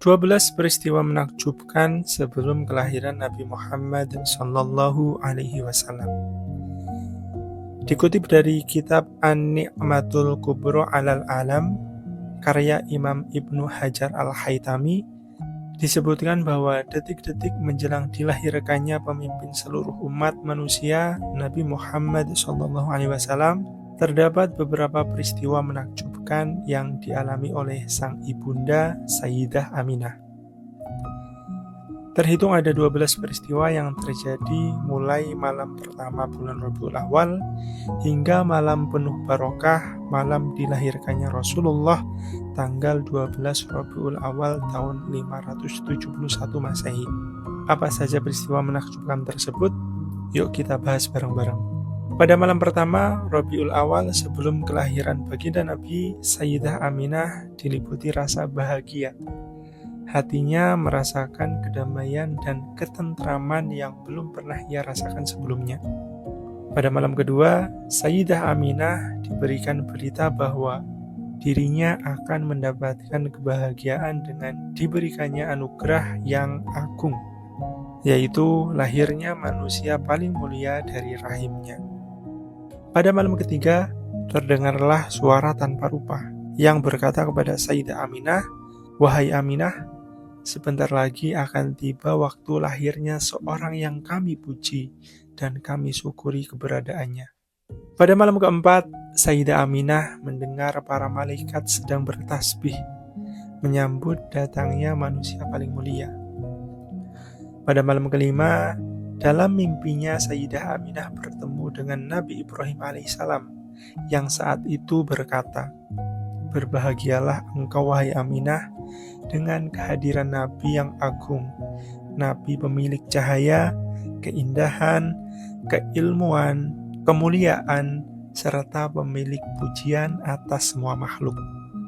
12 peristiwa menakjubkan sebelum kelahiran Nabi Muhammad Sallallahu Alaihi Wasallam. Dikutip dari kitab An-Ni'matul Kubro Alal Alam, karya Imam Ibnu Hajar Al-Haytami, disebutkan bahwa detik-detik menjelang dilahirkannya pemimpin seluruh umat manusia, Nabi Muhammad Sallallahu Alaihi Wasallam, terdapat beberapa peristiwa menakjubkan yang dialami oleh sang ibunda Sayyidah Aminah. Terhitung ada 12 peristiwa yang terjadi mulai malam pertama bulan Rabiul Awal hingga malam penuh barokah, malam dilahirkannya Rasulullah tanggal 12 Rabiul Awal tahun 571 Masehi. Apa saja peristiwa menakjubkan tersebut? Yuk kita bahas bareng-bareng. Pada malam pertama Rabiul Awal sebelum kelahiran baginda Nabi, Sayyidah Aminah diliputi rasa bahagia. Hatinya merasakan kedamaian dan ketentraman yang belum pernah ia rasakan sebelumnya. Pada malam kedua, Sayyidah Aminah diberikan berita bahwa dirinya akan mendapatkan kebahagiaan dengan diberikannya anugerah yang agung, yaitu lahirnya manusia paling mulia dari rahimnya. Pada malam ketiga, terdengarlah suara tanpa rupa yang berkata kepada Sayyidah Aminah, "Wahai Aminah, sebentar lagi akan tiba waktu lahirnya seorang yang kami puji dan kami syukuri keberadaannya." Pada malam keempat, Sayyidah Aminah mendengar para malaikat sedang bertasbih menyambut datangnya manusia paling mulia. Pada malam kelima, dalam mimpinya Sayyidah Aminah bertemu dengan Nabi Ibrahim alaihissalam yang saat itu berkata, "Berbahagialah engkau wahai Aminah dengan kehadiran Nabi yang agung, Nabi pemilik cahaya, keindahan, keilmuan, kemuliaan, serta pemilik pujian atas semua makhluk."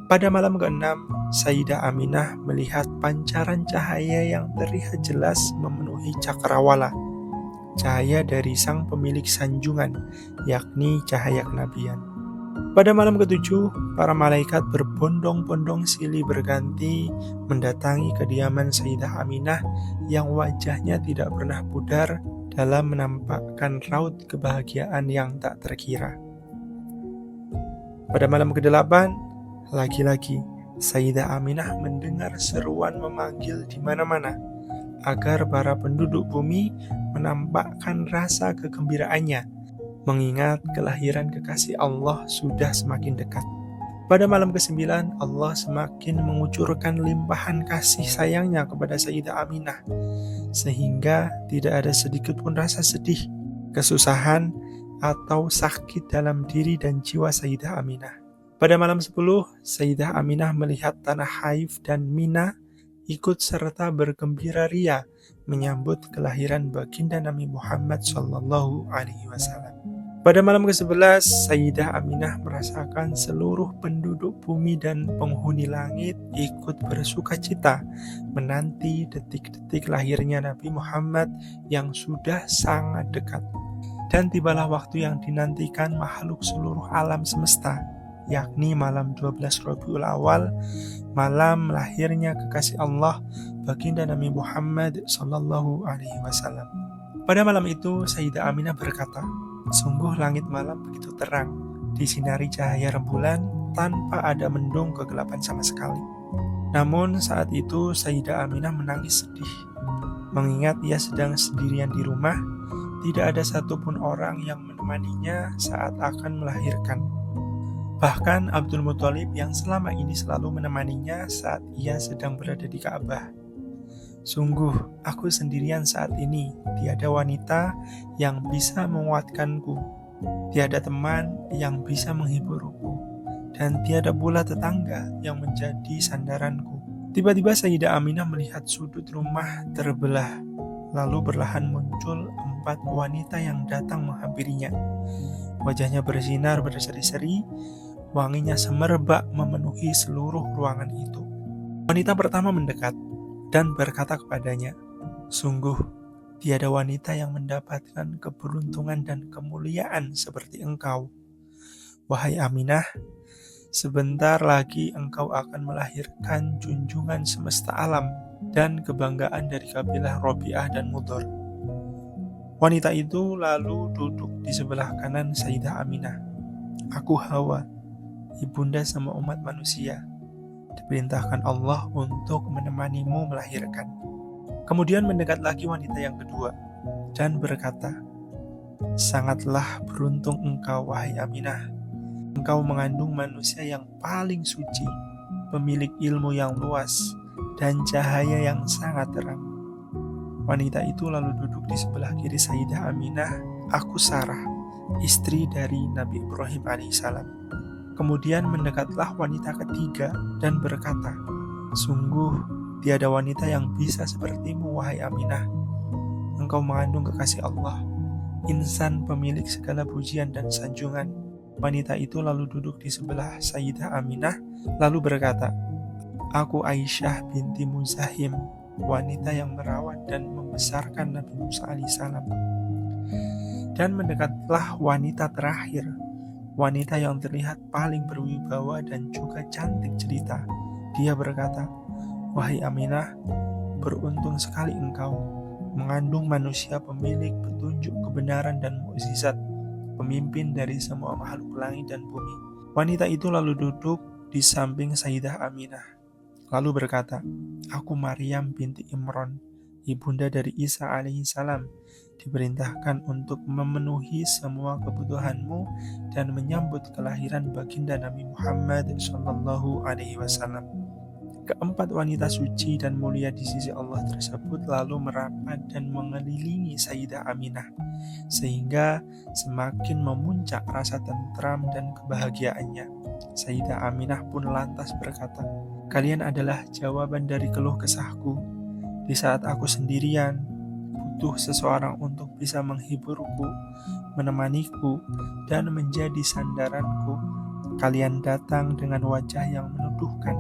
Pada malam ke-6, Sayyidah Aminah melihat pancaran cahaya yang terlihat jelas memenuhi cakrawala, cahaya dari sang pemilik sanjungan, yakni cahaya kenabian. Pada malam ke-7, para malaikat berbondong-bondong silih berganti mendatangi kediaman Sayyidah Aminah yang wajahnya tidak pernah pudar dalam menampakkan raut kebahagiaan yang tak terkira. Pada malam ke-8, lagi-lagi Sayyidah Aminah mendengar seruan memanggil di mana-mana agar para penduduk bumi menampakkan rasa kegembiraannya, mengingat kelahiran kekasih Allah sudah semakin dekat. Pada malam ke-9, Allah semakin mengucurkan limpahan kasih sayangnya kepada Sayyidah Aminah, sehingga tidak ada sedikit pun rasa sedih, kesusahan, atau sakit dalam diri dan jiwa Sayyidah Aminah. Pada malam 10, Sayyidah Aminah melihat tanah Haif dan Mina ikut serta bergembira ria menyambut kelahiran baginda Nabi Muhammad Sallallahu Alaihi Wasallam. Pada malam ke-11, Sayyidah Aminah merasakan seluruh penduduk bumi dan penghuni langit ikut bersuka cita menanti detik-detik lahirnya Nabi Muhammad yang sudah sangat dekat. Dan tibalah waktu yang dinantikan makhluk seluruh alam semesta, yakni malam 12 Rabiul Awal, malam lahirnya kekasih Allah baginda Nabi Muhammad Sallallahu Alaihi Wasallam. Pada malam itu Sayyidah Aminah berkata, "Sungguh langit malam begitu terang, disinari cahaya rembulan tanpa ada mendung kegelapan sama sekali." Namun saat itu Sayyidah Aminah menangis sedih, mengingat ia sedang sendirian di rumah, tidak ada satupun orang yang menemaninya saat akan melahirkan. Bahkan Abdul Muthalib yang selama ini selalu menemaninya saat ia sedang berada di Ka'bah. "Sungguh, aku sendirian saat ini, tiada wanita yang bisa menguatkanku, tiada teman yang bisa menghiburku, dan tiada pula tetangga yang menjadi sandaranku." Tiba-tiba Sayyidah Aminah melihat sudut rumah terbelah, lalu perlahan muncul 4 wanita yang datang menghampirinya. Wajahnya bersinar berseri-seri, wanginya semerbak memenuhi seluruh ruangan itu. Wanita pertama mendekat dan berkata kepadanya, "Sungguh, tiada wanita yang mendapatkan keberuntungan dan kemuliaan seperti engkau. Wahai Aminah, Sebentar lagi engkau akan melahirkan junjungan semesta alam dan kebanggaan dari kabilah Robi'ah dan Mudhar. Wanita itu lalu duduk di sebelah kanan Sayyidah Aminah. Aku Hawa, ibunda sama umat manusia, diperintahkan Allah untuk menemanimu melahirkan. Kemudian mendekat lagi wanita yang kedua dan berkata, sangatlah beruntung engkau, wahai Aminah. Engkau mengandung manusia yang paling suci, pemilik ilmu yang luas, dan cahaya yang sangat terang. Wanita itu lalu duduk di sebelah kiri Sayyidah Aminah, aku Sarah, istri dari Nabi Ibrahim alaihissalam. Kemudian mendekatlah wanita ketiga dan berkata, sungguh tiada wanita yang bisa sepertimu, wahai Aminah. Engkau mengandung kekasih Allah, insan pemilik segala pujian dan sanjungan. Wanita itu lalu duduk di sebelah Sayyidah Aminah, lalu berkata, aku Aisyah binti Muzahim, wanita yang merawat dan membesarkan Nabi Musa alaihissalam. Dan mendekatlah wanita terakhir, wanita yang terlihat paling berwibawa dan juga cantik jelita. Dia berkata, wahai Aminah, beruntung sekali engkau, mengandung manusia pemilik petunjuk kebenaran dan mukjizat, pemimpin dari semua makhluk langit dan bumi. Wanita itu lalu duduk di samping Sayyidah Aminah, lalu berkata, aku Maryam binti Imran, ibunda dari Isa alaihissalam, diperintahkan untuk memenuhi semua kebutuhanmu dan menyambut kelahiran baginda Nabi Muhammad sallallahu alaihi wasallam. Keempat wanita suci dan mulia di sisi Allah tersebut lalu merapat dan mengelilingi Sayyidah Aminah, sehingga semakin memuncak rasa tentram dan kebahagiaannya. Sayyidah Aminah pun lantas berkata, kalian adalah jawaban dari keluh kesahku. Di saat aku sendirian, butuh seseorang untuk bisa menghiburku, menemaniku, dan menjadi sandaranku. Kalian datang dengan wajah yang menuduhkan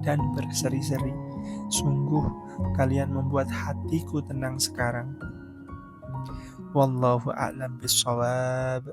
dan berseri-seri. Sungguh kalian membuat hatiku tenang sekarang. Wallahu a'lam bishawab.